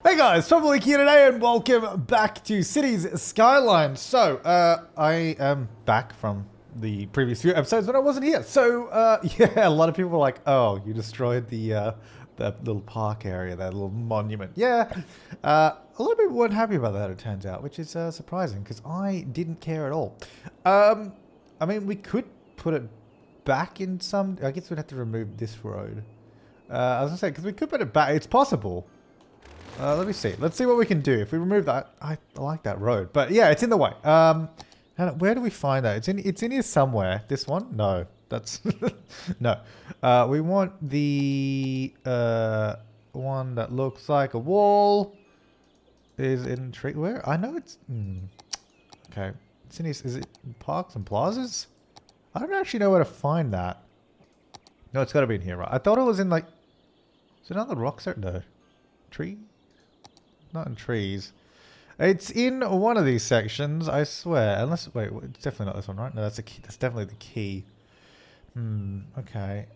Hey guys, Flabaliki here today and welcome back to Cities Skylines. So, I am back from the previous few episodes when I wasn't here. So, yeah, a lot of people were like, oh, you destroyed the that little park area, that little monument. Yeah, a lot of people weren't happy about that, it turns out, which is surprising because I didn't care at all. I mean, we could put it back in some, I guess we'd have to remove this road. I was gonna say, because we could put it back, it's possible. Let me see. Let's see what we can do. If we remove that, I like that road. But yeah, it's in the way. Where do we find that? It's in here somewhere. This one? No. That's... no. We want the one that looks like a wall. Is in tree... Where? I know it's... Okay. It's in his... Is it in Parks and Plazas? I don't actually know where to find that. No, it's got to be in here, right? I thought it was in like... Is it on the rocks? No. Tree? Not in trees. It's in one of these sections, I swear. Unless, wait, it's definitely not this one, right? No, that's a key. That's definitely the key. Okay.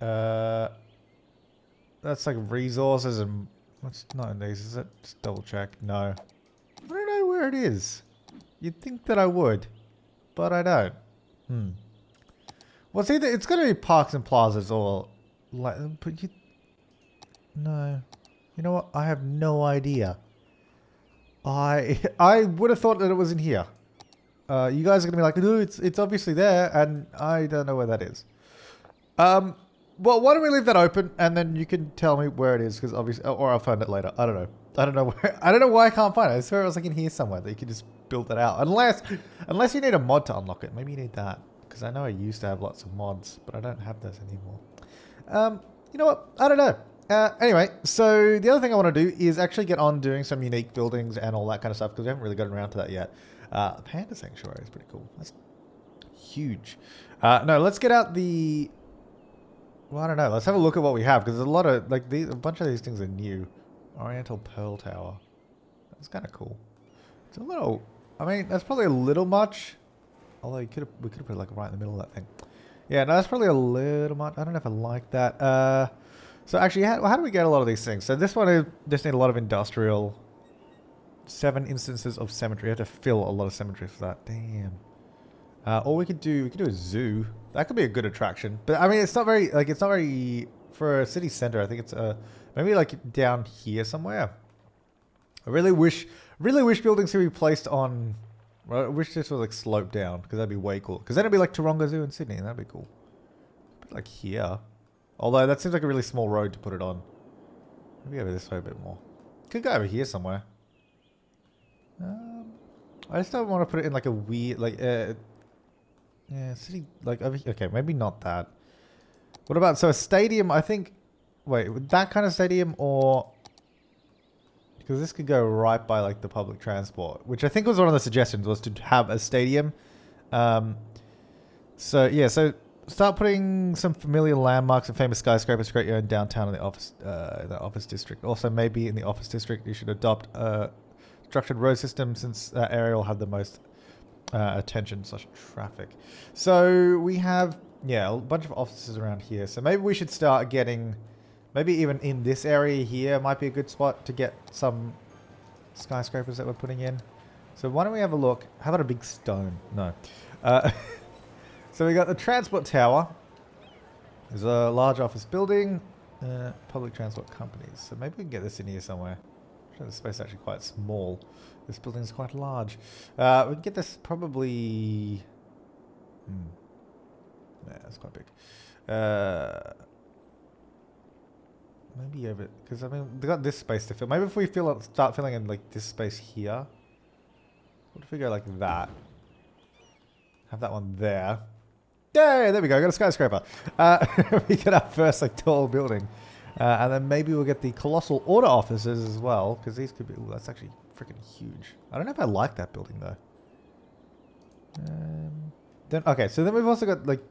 That's like resources and what's not in these? Is it? Just double check. No. I don't know where it is. You'd think that I would, but I don't. Well, it's going to be Parks and Plazas or like, but you. No. You know what? I have no idea. I would have thought that it was in here. You guys are gonna be like, no, it's obviously there, and I don't know where that is. Well, why don't we leave that open, and then you can tell me where it is, because obviously, or I'll find it later. I don't know. I don't know where. I don't know why I can't find it. I swear it was like in here somewhere that you could just build that out. Unless you need a mod to unlock it. Maybe you need that, because I know I used to have lots of mods, but I don't have those anymore. You know what? I don't know. Anyway, so the other thing I want to do is actually get on doing some unique buildings and all that kind of stuff because we haven't really gotten around to that yet. Panda Sanctuary is pretty cool. That's huge. No, let's get out the... Well, I don't know. Let's have a look at what we have because there's a lot of... Like, a bunch of these things are new. Oriental Pearl Tower. That's kind of cool. It's a little... I mean, that's probably a little much. Although we could have put it like right in the middle of that thing. Yeah, no, that's probably a little much. I don't know if I like that. So actually, how do we get a lot of these things? So this one is just need a lot of industrial. 7 instances of cemetery. You have to fill a lot of cemetery for that. Damn. Or we could do a zoo. That could be a good attraction. But I mean, it's not very for a city center. I think it's maybe like down here somewhere. I really wish buildings could be placed on. Well, I wish this was like sloped down because that'd be way cool. Because then it'd be like Taronga Zoo in Sydney, and that'd be cool. But like here. Although that seems like a really small road to put it on. Maybe over this way a bit more. Could go over here somewhere. I just don't want to put it in like a weird, like, yeah, city, like, over here. Okay, maybe not that. What about, so a stadium, I think, wait, that kind of stadium or, because this could go right by like the public transport, which I think was one of the suggestions was to have a stadium. So, yeah, so start putting some familiar landmarks and famous skyscrapers to create your own downtown in the office district. Also, maybe in the office district, you should adopt a structured road system since that area will have the most attention/traffic. So we have, yeah, a bunch of offices around here. So maybe we should start getting, maybe even in this area here might be a good spot to get some skyscrapers that we're putting in. So why don't we have a look? How about a big stone? No. So we got the transport tower. There's a large office building. Public transport companies. So maybe we can get this in here somewhere. The space is actually quite small. This building is quite large. We can get this probably... Yeah, that's quite big. Maybe over... Because, I mean, they got this space to fill. Maybe if we start filling in, like, this space here. What if we go like that? Have that one there. Yay, there we go. I got a skyscraper. We get our first like tall building. And then maybe we'll get the colossal order offices as well. Because these could be... Ooh, that's actually freaking huge. I don't know if I like that building though. Then okay, so then we've also got like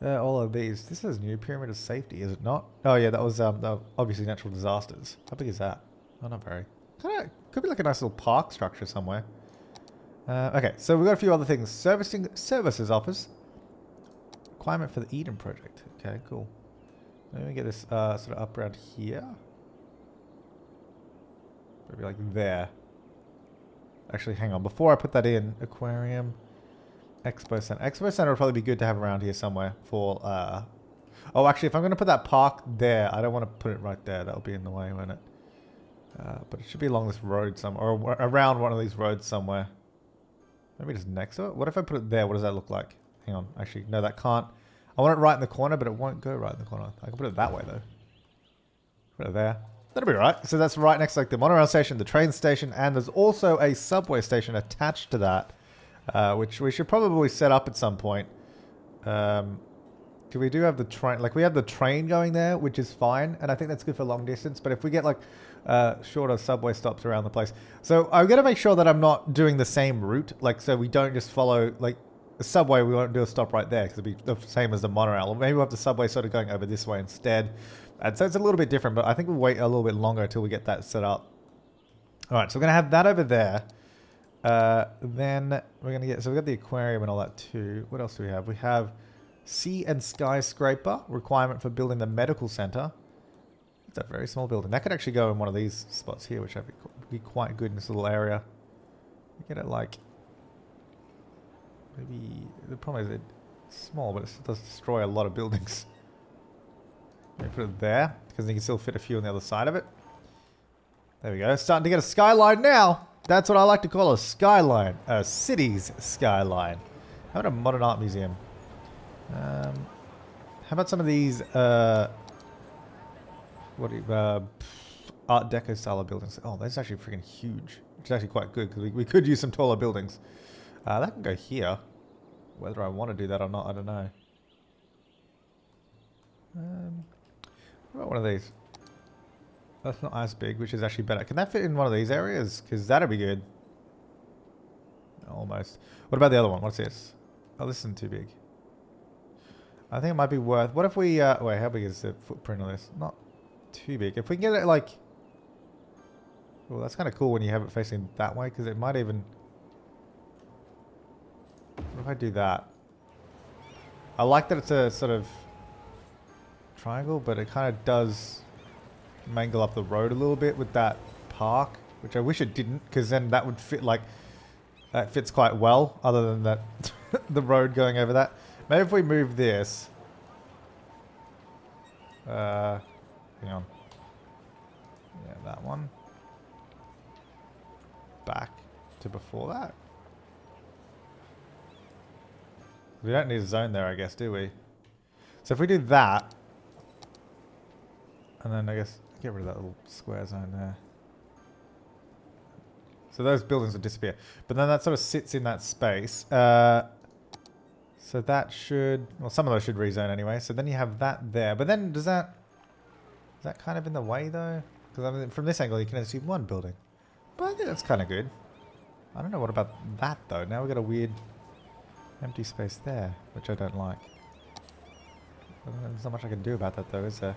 all of these. This is new pyramid of safety, is it not? Oh yeah, that was obviously natural disasters. How big is that? Oh, not very. Could be like a nice little park structure somewhere. Okay, so we've got a few other things. Services office. Requirement for the Eden project. Okay, cool. Let me get this sort of up around here. Maybe like there. Actually, hang on. Before I put that in, aquarium, expo center. Expo center would probably be good to have around here somewhere for... Oh, actually, if I'm going to put that park there, I don't want to put it right there. That'll be in the way, won't it? But it should be along this road somewhere, or around one of these roads somewhere. Maybe just next to it? What if I put it there? What does that look like? Hang on. Actually, no, that can't. I want it right in the corner, but it won't go right in the corner. I can put it that way, though. Put it there. That'll be right. So that's right next to like the monorail station, the train station, and there's also a subway station attached to that, which we should probably set up at some point. We do have the train, like we have the train going there, which is fine, and I think that's good for long distance. But if we get like shorter subway stops around the place, so I'm gonna make sure that I'm not doing the same route, like so we don't just follow like the subway. We won't do a stop right there because it'll be the same as the monorail, or maybe we'll have the subway sort of going over this way instead. And so it's a little bit different, but I think we'll wait a little bit longer until we get that set up. All right, so we're gonna have that over there. Then we're gonna get, so we got the aquarium and all that too. What else do we have? We have Sea and Skyscraper, requirement for building the medical center. It's a very small building. That could actually go in one of these spots here, which would be quite good in this little area. You get it like, maybe, the problem is it's small, but it does destroy a lot of buildings. Maybe put it there, because you can still fit a few on the other side of it. There we go. Starting to get a skyline now. That's what I like to call a skyline. A city's skyline. How about a modern art museum? How about some of these Art Deco style of buildings? Oh, that's actually freaking huge. Which is actually quite good, because we could use some taller buildings. That can go here. Whether I want to do that or not, I don't know. What about one of these? That's not as big, which is actually better. Can that fit in one of these areas? Because that'd be good. Almost. What about the other one? What's this? Oh, this isn't too big. I think it might be worth... What if we... wait, how big is the footprint of this? Not too big. If we can get it like... Well, that's kind of cool when you have it facing that way, because it might even... What if I do that? I like that it's a sort of triangle, but it kind of does mangle up the road a little bit with that park, which I wish it didn't, because then that would fit like... That fits quite well, other than that the road going over that. Maybe if we move this... hang on. Yeah, that one. Back to before that. We don't need a zone there, I guess, do we? So if we do that... And then I guess get rid of that little square zone there. So those buildings would disappear. But then that sort of sits in that space. So that should... Well, some of those should rezone anyway. So then you have that there. But then does that... Is that kind of in the way though? Because I mean, from this angle you can only see one building. But I think that's kind of good. I don't know what about that though. Now we've got a weird empty space there, which I don't like. There's not much I can do about that though, is there?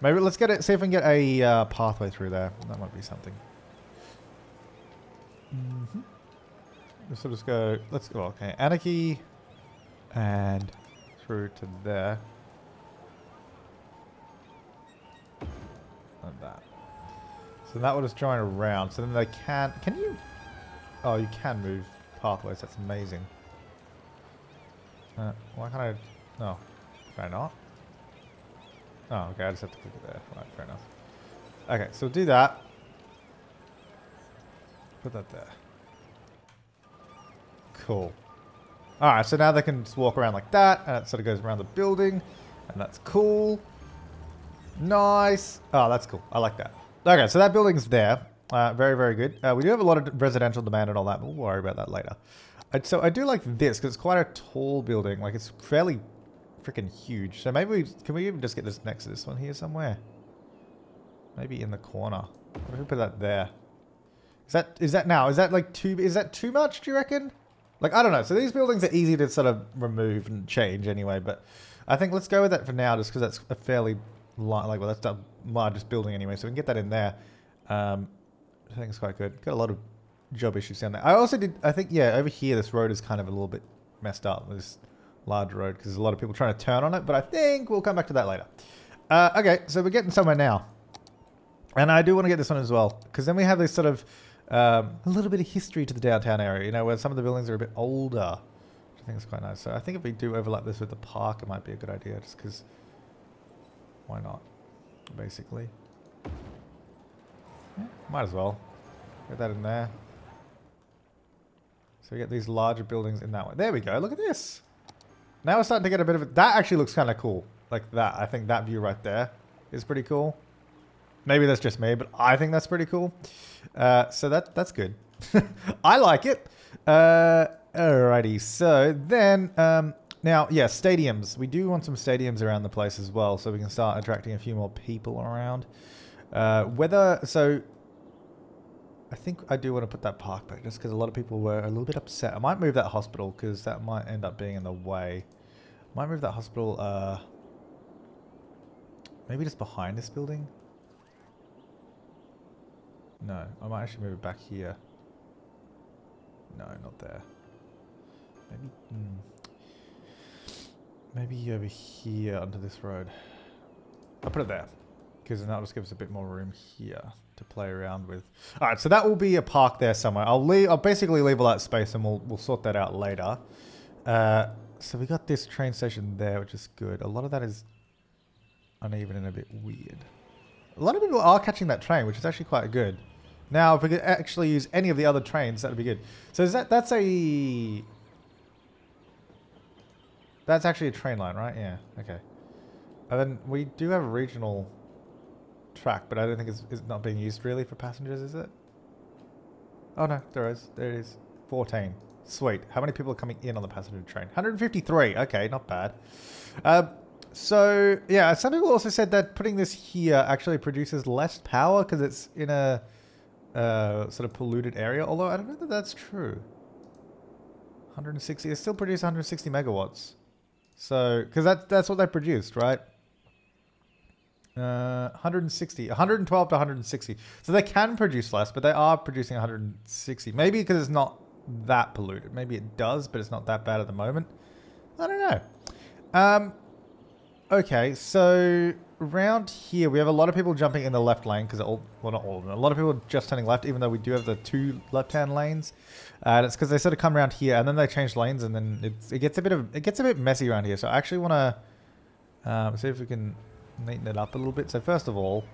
Maybe let's get it. See if we can get a pathway through there. That might be something. So just go. Let's go. Okay, Anarchy, and through to there, like that. So that will just join around. So then they can. Can you? Oh, you can move pathways. That's amazing. Why can't I? No, can I not? Oh, okay, I just have to click it there. Right, fair enough. Okay, so we'll do that. Put that there. Cool. Alright, so now they can just walk around like that, and it sort of goes around the building, and that's cool. Nice. Oh, that's cool. I like that. Okay, so that building's there. Very, very good. We do have a lot of residential demand and all that, but we'll worry about that later. So I do like this, because it's quite a tall building. Like, it's fairly... freaking huge. So maybe can we even just get this next to this one here somewhere? Maybe in the corner. What if we put that there? Is that too much, do you reckon? Like, I don't know. So these buildings are easy to sort of remove and change anyway, but I think let's go with that for now just because that's a fairly that's the largest building anyway, so we can get that in there. I think it's quite good. Got a lot of job issues down there. I think over here this road is kind of a little bit messed up. This large road because there's a lot of people trying to turn on it, but I think we'll come back to that later. Okay, so we're getting somewhere now. And I do want to get this one as well, because then we have this sort of a little bit of history to the downtown area, you know, where some of the buildings are a bit older, which I think is quite nice. So I think if we do overlap this with the park, it might be a good idea, just because, why not, basically. Yeah, might as well. Get that in there. So we get these larger buildings in that way. There we go, look at this. Now we're starting to get a bit of it. That actually looks kind of cool, like that. I think that view right there is pretty cool. Maybe that's just me, but I think that's pretty cool. So that's good. I like it. Alrighty. So then, now, yeah, stadiums. We do want some stadiums around the place as well, so we can start attracting a few more people around. So I think I do want to put that park back, just because a lot of people were a little bit upset. I might move that hospital, because that might end up being in the way. Might move that hospital, maybe just behind this building. No, I might actually move it back here. No, not there. Maybe, maybe over here onto this road. I'll put it there, because then that'll just give us a bit more room here to play around with. All right, so that will be a park there somewhere. I'll basically leave all that space, and we'll sort that out later. So we got this train station there, which is good. A lot of that is uneven and a bit weird. A lot of people are catching that train, which is actually quite good. Now, if we could actually use any of the other trains, that would be good. So is that's actually a train line, right? Yeah, okay. And then we do have a regional track, but I don't think it's not being used really for passengers, is it? Oh no, there is. There it is. 14. Sweet. How many people are coming in on the passenger train? 153. Okay, not bad. So, yeah, some people also said that putting this here actually produces less power because it's in a sort of polluted area. Although, I don't know that that's true. 160. They still produce 160 megawatts. So, because that's what they produced, right? 160. 112 to 160. So they can produce less, but they are producing 160. Maybe because it's not that polluted. Maybe it does, but it's not that bad at the moment. I don't know. Okay, so around here we have a lot of people jumping in the left lane because well, not all of them. A lot of people just turning left, even though we do have the 2 left-hand lanes. And it's because they sort of come around here and then they change lanes, and then it gets a bit messy around here. So I actually want to see if we can neaten it up a little bit. So first of all,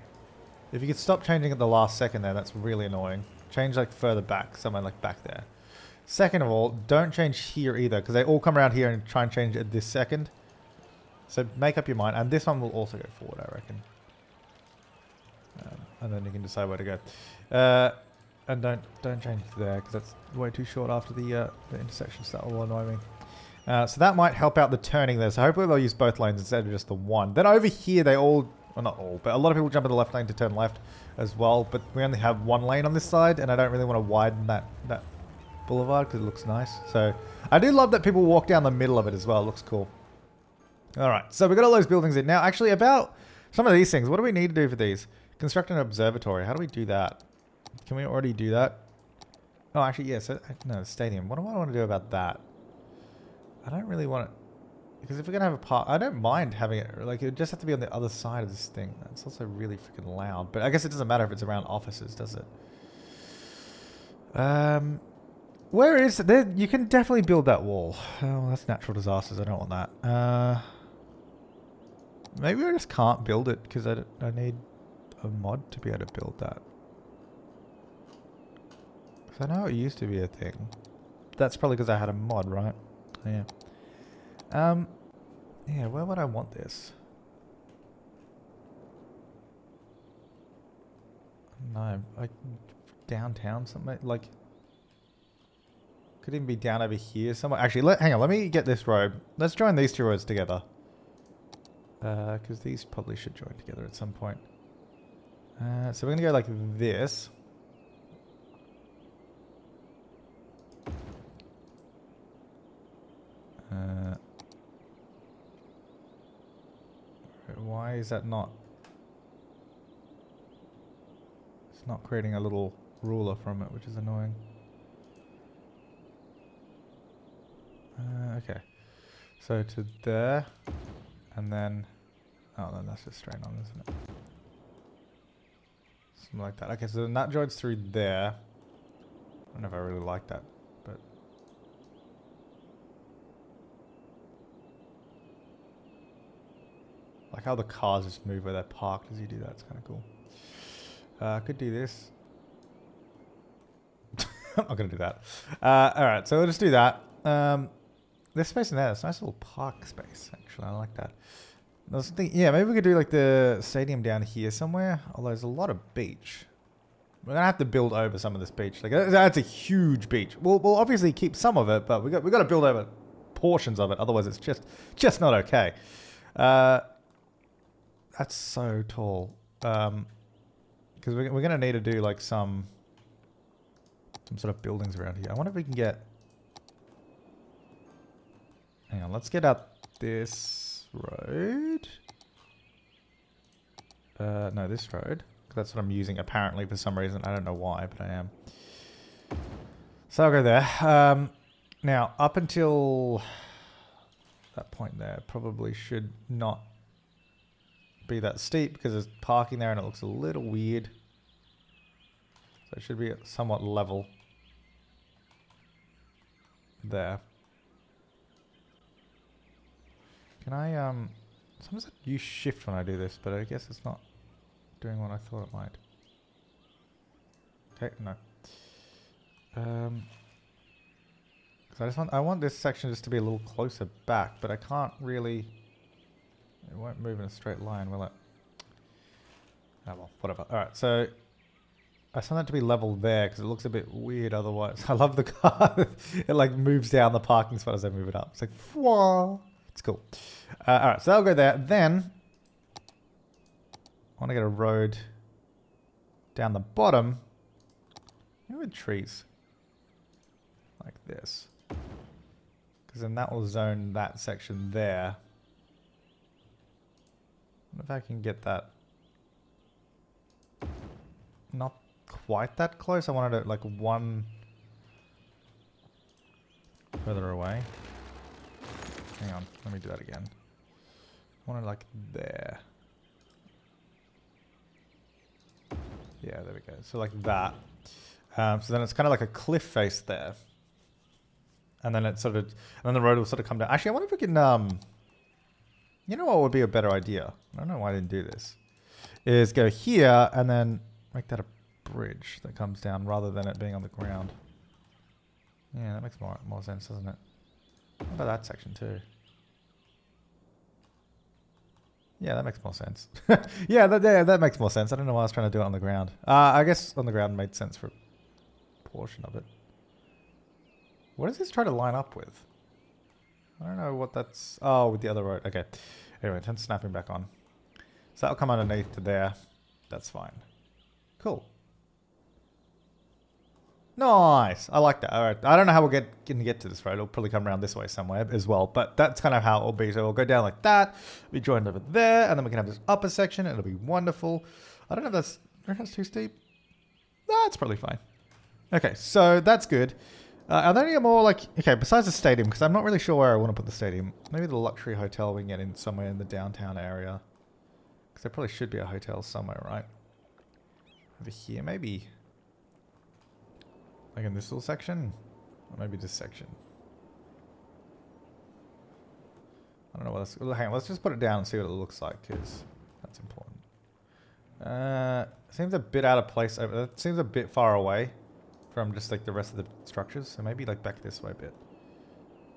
if you could stop changing at the last second there, that's really annoying. Change like further back, somewhere like back there. Second of all, don't change here either, because they all come around here and try and change at this second. So make up your mind, and this one will also go forward, I reckon. And then you can decide where to go. And don't change there, because that's way too short after the intersection, so that will annoy me. So that might help out the turning there. So hopefully they'll use both lanes instead of just the one. Then over here, they all, well not all, but a lot of people jump in the left lane to turn left as well. But we only have one lane on this side, and I don't really want to widen that boulevard because it looks nice. So I do love that people walk down the middle of it as well. It looks cool. All right, so we've got all those buildings in. Now, actually, about some of these things, what do we need to do for these? Construct an observatory. How do we do that? Can we already do that? Oh, actually, yes. Yeah, so, no, stadium. What do I want to do about that? I don't really want it. Because if we're going to have a park, I don't mind having it. Like, it would just have to be on the other side of this thing. It's also really freaking loud. But I guess it doesn't matter if it's around offices, does it? Where is it? There, you can definitely build that wall. Oh, that's natural disasters. I don't want that. Maybe I just can't build it because I need a mod to be able to build that. Because I know it used to be a thing. That's probably because I had a mod, right? Yeah. Yeah, where would I want this? No, like downtown something like. Could even be down over here somewhere. Actually, hang on. Let me get this road. Let's join these 2 roads together. Because these probably should join together at some point. So we're going to go like this. Why is that not? It's not creating a little ruler from it, which is annoying. Okay. So to there. And then... Oh, then that's just straight on, isn't it? Something like that. Okay, so then that joins through there. I don't know if I really like that, but... like how the cars just move where they're parked as you do that. It's kind of cool. I could do this. I'm not going to do that. Alright, so we'll just do that. There's space in there. It's a nice little park space, actually. I like that. I was thinking, yeah, maybe we could do like the stadium down here somewhere. Although there's a lot of beach. We're going to have to build over some of this beach. Like, that's a huge beach. We'll obviously keep some of it, but we got to build over portions of it. Otherwise, it's just not okay. That's so tall. Because we're going to need to do like some sort of buildings around here. I wonder if we can get... hang on, let's get out this road. No, this road. That's what I'm using apparently for some reason. I don't know why, but I am. So I'll go there. Now, up until that point there, probably should not be that steep because there's parking there and it looks a little weird. So it should be at somewhat level there. Can I, sometimes I use shift when I do this, but I guess it's not doing what I thought it might. Okay, no. Because I want this section just to be a little closer back, but I can't really... it won't move in a straight line, will it? Oh well, whatever. Alright, so... I just want that to be level there, because it looks a bit weird otherwise. I love the car. It like moves down the parking spot as I move it up. It's like, whoa! It's cool. Alright, so I'll go there. Then... I want to get a road down the bottom. Maybe with trees. Like this. Because then that will zone that section there. I wonder if I can get that not quite that close. I wanted it like one further away. Hang on, let me do that again. I want it like there. Yeah, there we go. So like that. So then it's kind of like a cliff face there. And then it sort of, and then the road will sort of come down. Actually, I wonder if we can, you know what would be a better idea? I don't know why I didn't do this. Is go here and then make that a bridge that comes down rather than it being on the ground. Yeah, that makes more sense, doesn't it? What about that section too? Yeah, that makes more sense. Yeah, that makes more sense. I don't know why I was trying to do it on the ground. I guess on the ground made sense for a portion of it. What does this try to line up with? I don't know what that's... oh, with the other road. Okay. Anyway, turn snapping back on. So that'll come underneath to there. That's fine. Cool. Nice. I like that. All right. I don't know how we're going to get to this road. It'll probably come around this way somewhere as well. But that's kind of how it'll be. So we'll go down like that. Be joined over there. And then we can have this upper section. It'll be wonderful. I don't know if that's too steep. No, it's probably fine. Okay. So that's good. Are there any more like... okay, besides the stadium, because I'm not really sure where I want to put the stadium. Maybe the luxury hotel we can get in somewhere in the downtown area. Because there probably should be a hotel somewhere, right? Over here, maybe... like in this little section? Or maybe this section? I don't know what that's... hang on, let's just put it down and see what it looks like, because that's important. Seems a bit out of place over... it seems a bit far away from just like the rest of the structures. So maybe like back this way a bit.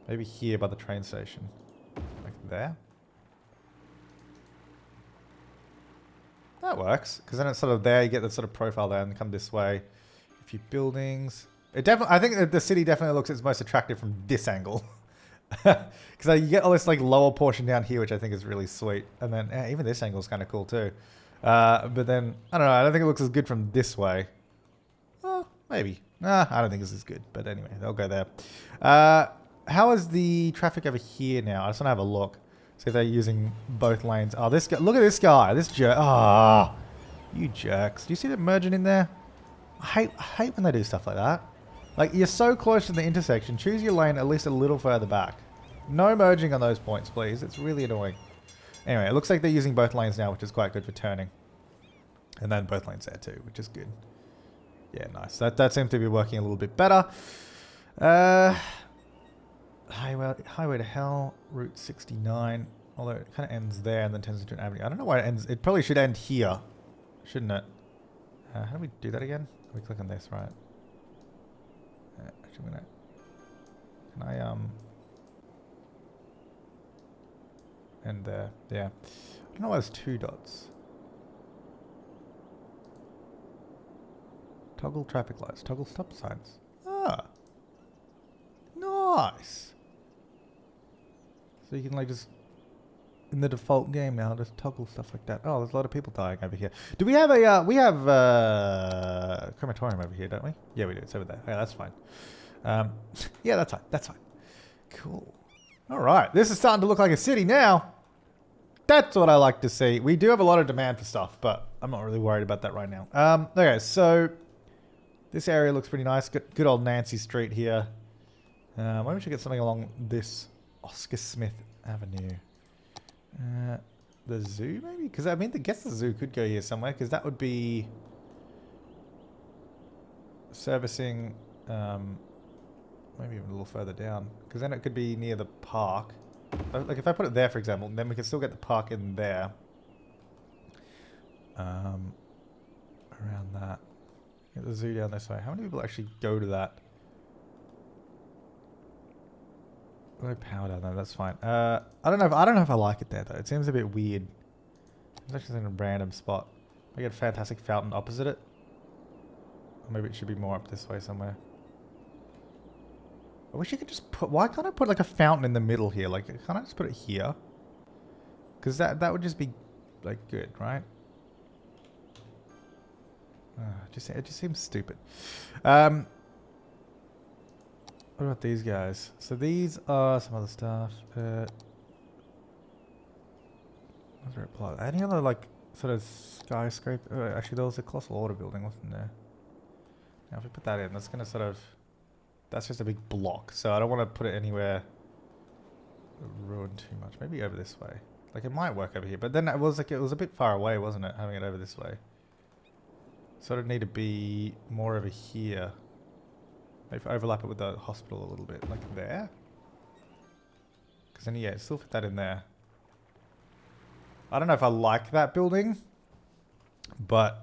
Maybe here by the train station. Like there. That works. Because then it's sort of there. You get the sort of profile there and come this way. A few buildings. It definitely, I think that the city definitely looks its most attractive from this angle. Because you get all this like lower portion down here, which I think is really sweet. And then even this angle is kind of cool too. But then, I don't know. I don't think it looks as good from this way. Oh, maybe. Nah, I don't think this is good. But anyway, they'll go there. How is the traffic over here now? I just want to have a look. See if they're using both lanes. Oh, this guy. Look at this guy. This jerk. Ah, you jerks. Do you see that merging in there? I hate when they do stuff like that. Like, you're so close to the intersection. Choose your lane at least a little further back. No merging on those points, please. It's really annoying. Anyway, it looks like they're using both lanes now, which is quite good for turning. And then both lanes there too, which is good. Yeah, nice. That seems to be working a little bit better. Highway to Hell, Route 69. Although it kind of ends there and then turns into an avenue. I don't know why it ends. It probably should end here, shouldn't it? How do we do that again? We click on this, right? Actually, can I end there? Yeah. I don't know why there's 2 dots. Toggle traffic lights. Toggle stop signs. Ah. Nice. So you can like just in the default game now just toggle stuff like that. Oh, there's a lot of people dying over here. Do we have a crematorium over here, don't we? Yeah, we do. It's over there. Yeah, that's fine. Yeah, that's fine. That's fine. Cool. All right. This is starting to look like a city now. That's what I like to see. We do have a lot of demand for stuff, but I'm not really worried about that right now. Okay, so this area looks pretty nice. Good old Nancy Street here. Maybe we should get something along this Oscar Smith Avenue. The zoo, maybe? Because I mean, I guess the zoo could go here somewhere, because that would be servicing, maybe even a little further down, because then it could be near the park. Like if I put it there, for example, then we could still get the park in there. Around that. Get the zoo down this way. How many people actually go to that? No power down there. That's fine. I don't know if I like it there though. It seems a bit weird. It's actually in a random spot. I get a fantastic fountain opposite it. Or maybe it should be more up this way somewhere. I wish you could just put... Why can't I put like a fountain in the middle here? Like, can't I just put it here? Because that would just be like good, right? It just seems stupid. What about these guys? So these are some other stuff. Any other like sort of skyscraper? Actually, there was a colossal order building, wasn't there? Now, if we put that in, that's gonna sort of... That's just a big block, so I don't want to put it anywhere ruin too much. Maybe over this way. Like it might work over here, but then it was a bit far away, wasn't it? Having it over this way. Sort of need to be more over here. Maybe overlap it with the hospital a little bit, like there. Because then yeah, still fit that in there. I don't know if I like that building, but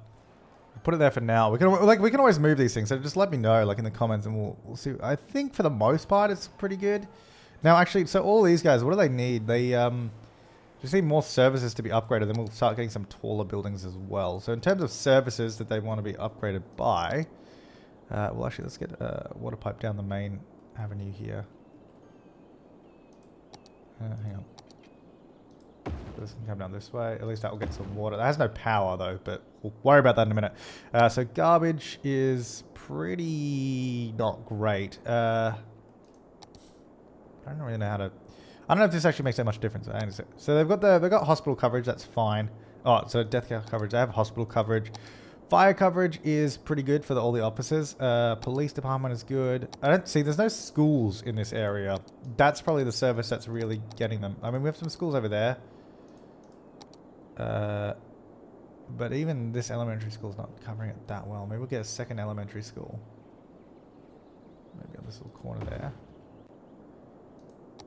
put it there for now. We can always move these things. So just let me know, like in the comments, and we'll see. I think for the most part, it's pretty good. Now, actually, so all these guys, what do they need? They just need more services to be upgraded. Then we'll start getting some taller buildings as well. So in terms of services that they want to be upgraded by, well, actually, let's get a water pipe down the main avenue here. Hang on. This can come down this way. At least that will get some water. That has no power though, but we'll worry about that in a minute. So garbage is pretty not great. I don't really know how to... I don't know if this actually makes that much difference. So they've got hospital coverage. That's fine. Oh, so death care coverage. They have hospital coverage. Fire coverage is pretty good for all the officers. Police department is good. I don't see... There's no schools in this area. That's probably the service that's really getting them. I mean, we have some schools over there. But even this elementary school is not covering it that well. Maybe we'll get a second elementary school. Maybe on this little corner there.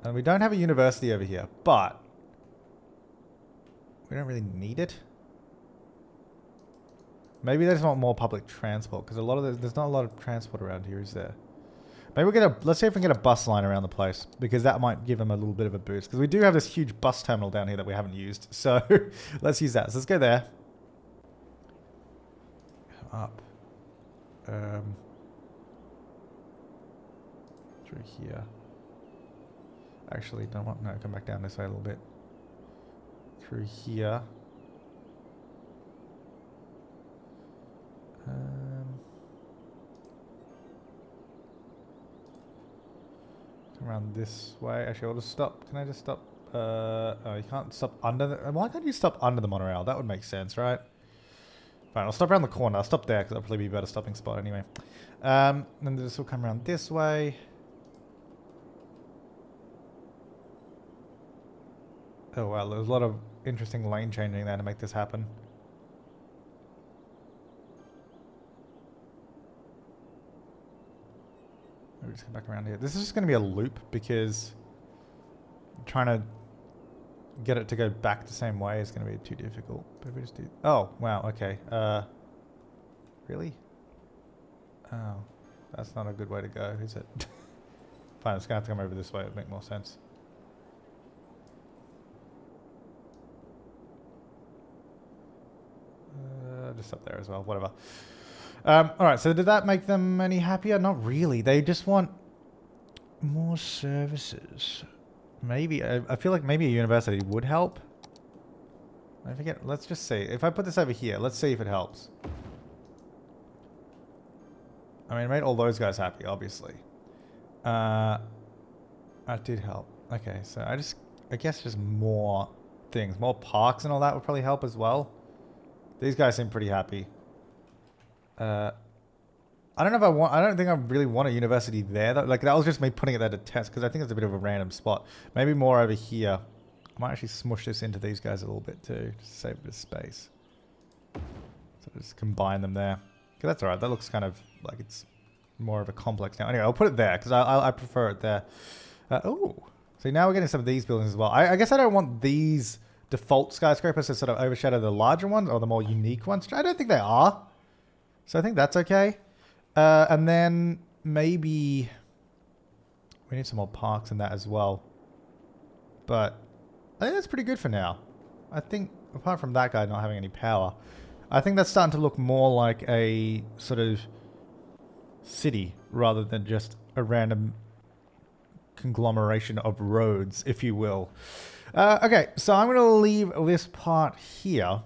And we don't have a university over here, but we don't really need it. Maybe they just want more public transport, because there's not a lot of transport around here, is there? Maybe let's see if we can get a bus line around the place, because that might give them a little bit of a boost. Because we do have this huge bus terminal down here that we haven't used. So let's use that. So let's go there. Up. Through here. Actually, don't want... No, come back down this way a little bit. Through here. Come around this way. Actually, I'll just stop. Can I just stop? Oh, you can't stop under the... Why can't you stop under the monorail? That would make sense, right? Fine, I'll stop around the corner. I'll stop there, because that'll probably be a better stopping spot anyway. Then this will come around this way. Oh, wow. There's a lot of interesting lane changing there to make this happen. Maybe just come back around here. This is just going to be a loop because trying to get it to go back the same way is going to be too difficult. But if we just do... Oh, wow, okay. Really? Oh, that's not a good way to go, is it? Fine, it's going to have to come over this way. It would make more sense. Just up there as well, whatever. Alright, so did that make them any happier? Not really. They just want more services. Maybe, I feel like maybe a university would help. I forget, let's just see. If I put this over here, let's see if it helps. I mean, it made all those guys happy, obviously. That did help. Okay, so I guess just more things. More parks and all that would probably help as well. These guys seem pretty happy. I don't know if I don't think I really want a university there. Like, that was just me putting it there to test, because I think it's a bit of a random spot. Maybe more over here. I might actually smush this into these guys a little bit too, just to save a bit of space. So just combine them there. Okay, that's alright. That looks kind of like it's more of a complex now. Anyway, I'll put it there, because I prefer it there. Oh, so now we're getting some of these buildings as well. I guess I don't want these default skyscrapers to sort of overshadow the larger ones or the more unique ones, which I don't think they are. So I think that's okay. And then maybe we need some more parks in that as well. But I think that's pretty good for now. I think apart from that guy not having any power, I think that's starting to look more like a sort of city rather than just a random conglomeration of roads, if you will. Okay, so I'm going to leave this part here.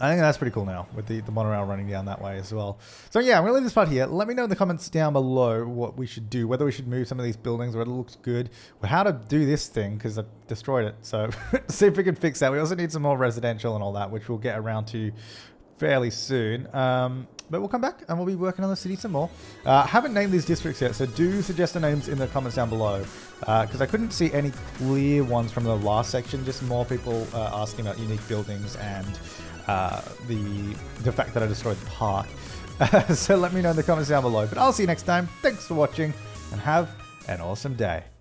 I think that's pretty cool now with the monorail running down that way as well. So yeah, I'm going to leave this part here. Let me know in the comments down below what we should do, whether we should move some of these buildings, whether it looks good, or how to do this thing, because I've destroyed it. So see if we can fix that. We also need some more residential and all that, which we'll get around to fairly soon. But we'll come back and we'll be working on the city some more. Haven't named these districts yet, so do suggest the names in the comments down below. Because I couldn't see any clear ones from the last section, just more people asking about unique buildings and the fact that I destroyed the park. So let me know in the comments down below. But I'll see you next time. Thanks for watching and have an awesome day.